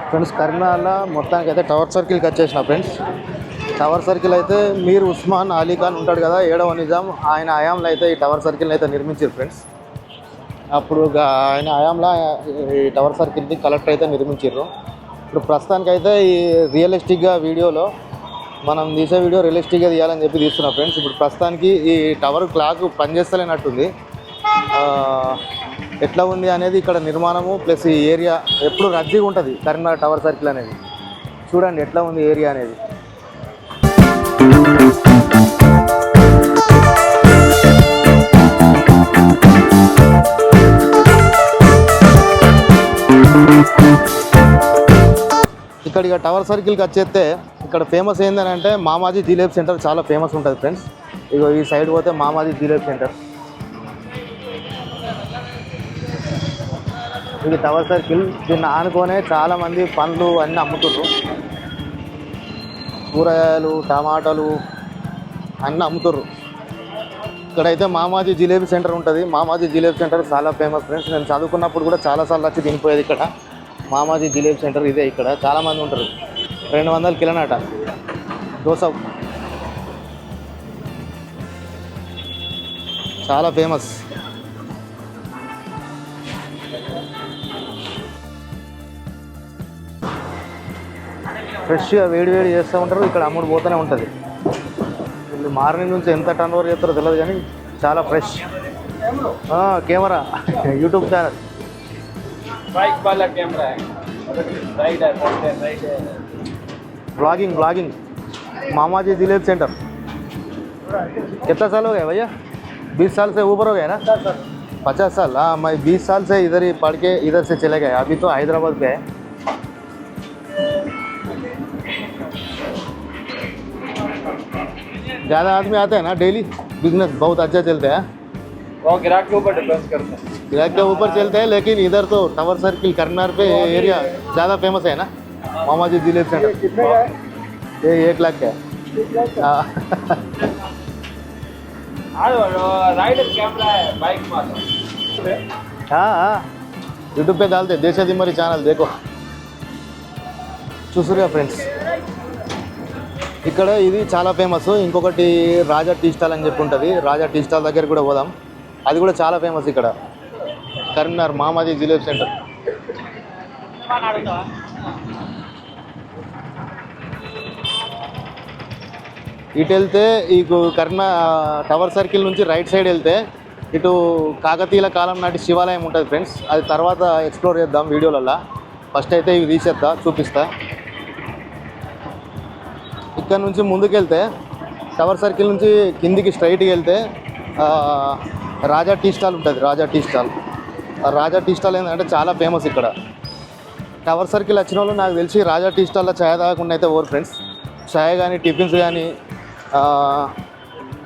Friends కరీంనగర్లో మొత్తానికి అయితే టవర్ సర్కిల్కి వచ్చేసిన ఫ్రెండ్స్. టవర్ సర్కిల్ అయితే మీర్ ఉస్మాన్ అలీ ఖాన్ ఉంటాడు కదా, 7వ నిజాం, ఆయన హయాంలో అయితే ఈ టవర్ సర్కిల్ని అయితే నిర్మించారు ఫ్రెండ్స్. అప్పుడు ఆయన హయాంలో ఈ టవర్ సర్కిల్ని కలెక్టర్ అయితే నిర్మించారు. ఇప్పుడు ప్రస్తుతానికైతే ఈ రియలిస్టిక్గా వీడియోలో మనం తీసే వీడియో రియలిస్టిక్గా తీయాలని చెప్పి తీస్తున్నాం ఫ్రెండ్స్. ఇప్పుడు ప్రస్తుతానికి ఈ టవర్ క్లాక్ పనిచేస్తలేనట్టుంది. ఎట్లా ఉంది అనేది ఇక్కడ నిర్మాణము ప్లస్ ఈ ఏరియా ఎప్పుడు రద్దీగా ఉంటుంది. కరీంనగర్ టవర్ సర్కిల్ అనేది చూడండి ఎట్లా ఉంది ఏరియా అనేది. ఇక్కడ ఇక టవర్ సర్కిల్కి వచ్చేస్తే ఇక్కడ ఫేమస్ ఏంటని అంటే మామాజీ జిలేబీ సెంటర్ చాలా ఫేమస్ ఉంటుంది ఫ్రెండ్స్. ఇగో ఈ సైడ్ పోతే మామాజీ జిలేబీ సెంటర్. ఇది టవర్ సర్కిల్. దీన్ని ఆనుకొనే చాలామంది పండ్లు అన్నీ అమ్ముతున్నారు. కూరగాయలు, టమాటాలు అన్నీ అమ్ముతున్నారు. ఇక్కడైతే మామాజీ జిలేబీ సెంటర్ ఉంటుంది. మామాజీ జిలేబీ సెంటర్ చాలా ఫేమస్ ఫ్రెండ్స్. నేను చదువుకున్నప్పుడు కూడా చాలాసార్లు వచ్చి తినిపోయేది ఇక్కడ. మామాజీ జిలేబీ సెంటర్ ఇదే. ఇక్కడ చాలామంది ఉంటారు. 200 కిలోనాట దోశ చాలా ఫేమస్. ఫ్రెష్గా వేడి చేస్తూ ఉంటారు. ఇక్కడ అమ్ముడు పోతూనే ఉంటుంది. వీళ్ళు మార్నింగ్ నుంచి ఎంత టర్న్ ఓవర్ చేస్తారో తెలియదు కానీ చాలా fresh. Camera YouTube channel blogging मामाजी जिलेबी सेंटर. कितना साल हो गया भैया? 20 साल से ऊपर हो गया ना? 50 साल. हाँ, मैं 20 साल से इधर ही पढ़ के इधर से चले गए. अभी तो हैदराबाद पे है. ज़्यादा आदमी आते हैं ना डेली. बिजनेस बहुत अच्छा चलता है. वो ग्राहक के ऊपर डिपेंड करता है. ग्राहक के ऊपर चलता है. लेकिन इधर तो टावर सर्किल करीमनगर पे एरिया ज़्यादा फेमस है ना मामाजी जिलेबी सेंटर. ये 1 लाख का है. राइडर कैमरा है बाइक मारो. हाँ यूट्यूब पे डालते देशादिमरी ఛానల్ देखो. చూసురుగా ఫ్రెండ్స్ ఇక్కడ ఇది చాలా ఫేమస్. ఇంకొకటి రాజా టీ స్టాల్ అని చెప్పి ఉంటుంది. రాజా టీ స్టాల్ దగ్గర కూడా పోదాం. అది కూడా చాలా ఫేమస్ ఇక్కడ కరీంనగర్ మామాజీ జిలేబీ సెంటర్. ఇటు వెళ్తే ఈ కరీంనగర్ టవర్ సర్కిల్ నుంచి రైట్ సైడ్ వెళ్తే ఇటు కాకతీయుల కాలం నాటి శివాలయం ఉంటుంది ఫ్రెండ్స్. అది తర్వాత ఎక్స్ప్లోర్ చేద్దాం వీడియోలలో. ఫస్ట్ అయితే ఇవి తీసేస్తా చూపిస్తా. ఇక్కడ నుంచి ముందుకెళ్తే టవర్ సర్కిల్ నుంచి కిందికి స్ట్రైట్కి వెళ్తే రాజా టీ స్టాల్ ఉంటుంది. రాజా టీ స్టాల్. రాజా టీ స్టాల్ ఏంటంటే చాలా ఫేమస్ ఇక్కడ. టవర్ సర్కిల్ వచ్చిన వాళ్ళు నాకు తెలిసి రాజా టీ స్టాల్లో ఛాయ్ తాగకుండా అయితే ఓవర్ ఫ్రెండ్స్. ఛాయ్ కానీ టిఫిన్స్ కానీ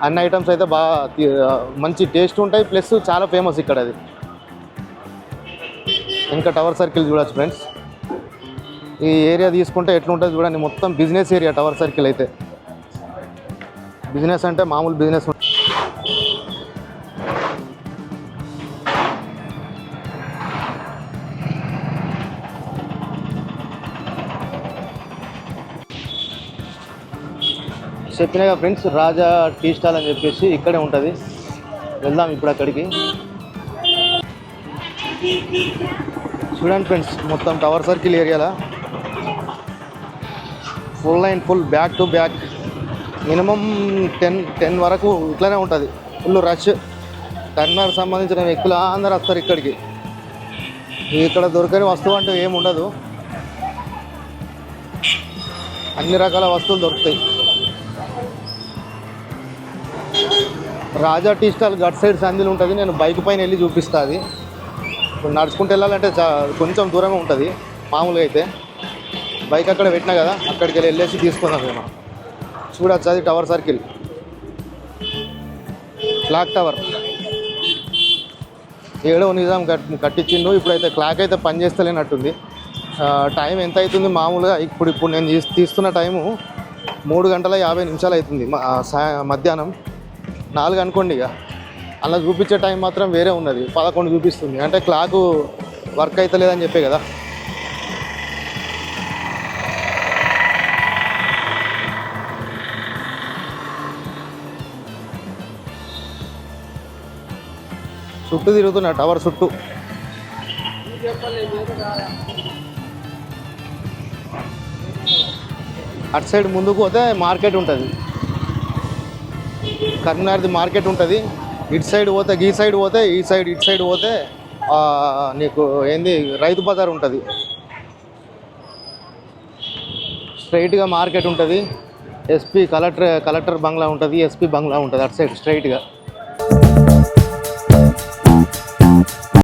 అన్ని ఐటమ్స్ అయితే బాగా మంచి టేస్ట్ ఉంటాయి. ప్లస్ చాలా ఫేమస్ ఇక్కడ అది. ఇంకా టవర్ సర్కిల్ చూడొచ్చు ఫ్రెండ్స్. ఈ ఏరియా తీసుకుంటే ఎట్లుంటుంది చూడండి. మొత్తం బిజినెస్ ఏరియా టవర్ సర్కిల్ అయితే. బిజినెస్ అంటే మామూలు బిజినెస్. చెప్పినాగా ఫ్రెండ్స్ రాజా టీ స్టాల్ అని చెప్పేసి ఇక్కడే ఉంటుంది. వెళ్దాం ఇప్పుడు అక్కడికి. చూడండి ఫ్రెండ్స్ మొత్తం టవర్ సర్కిల్ ఏరియాలో full line full back to back minimum 10 వరకు ఇట్లానే ఉంటుంది. Full rush. కరీంనగర్ సంబంధించిన వ్యక్తులు అందరూ వస్తారు ఇక్కడికి. ఇక్కడ దొరకని వస్తువు అంటూ ఏమి ఉండదు. అన్ని రకాల వస్తువులు దొరుకుతాయి. రాజా టీ స్టాల్ గట్ సైడ్ సందిలు ఉంటుంది. నేను బైక్ పైన వెళ్ళి చూపిస్తా. అది ఇప్పుడు నడుచుకుంటూ వెళ్ళాలంటే కొంచెం దూరమే ఉంటుంది. మామూలుగా అయితే బైక్ అక్కడ పెట్టినా కదా, అక్కడికి వెళ్ళేసి తీసుకుందాం మేము. చూడచ్చు అది టవర్ సర్కిల్ క్లాక్ టవర్. 7వ నిజాం కట్టించిండు. ఇప్పుడైతే క్లాక్ అయితే పనిచేస్తలేనట్టుంది. టైం ఎంత అవుతుంది మామూలుగా ఇప్పుడు నేను తీస్తున్న టైము 3 గంటల 50 నిమిషాలు అవుతుంది. మధ్యాహ్నం 4 అనుకోండి. ఇక అలా చూపించే టైం మాత్రం వేరే ఉన్నది. 11 చూపిస్తుంది. అంటే క్లాకు వర్క్ అవుతలేదని చెప్పే కదా. చుట్టూ తిరుగుతున్నా టవర్ చుట్టూ. అటు సైడ్ ముందుకు పోతే మార్కెట్ ఉంటుంది, కరీంనగర్ది మార్కెట్ ఉంటుంది. ఇటు సైడ్ పోతే ఈ సైడ్ పోతే ఈ సైడ్ ఇటు సైడ్ పోతే నీకు ఏంది రైతు బజార్ ఉంటుంది. స్ట్రైట్గా మార్కెట్ ఉంటుంది. కలెక్టర్ బంగ్లా ఉంటుంది, ఎస్పీ బంగ్లా ఉంటుంది అటు సైడ్ స్ట్రైట్గా.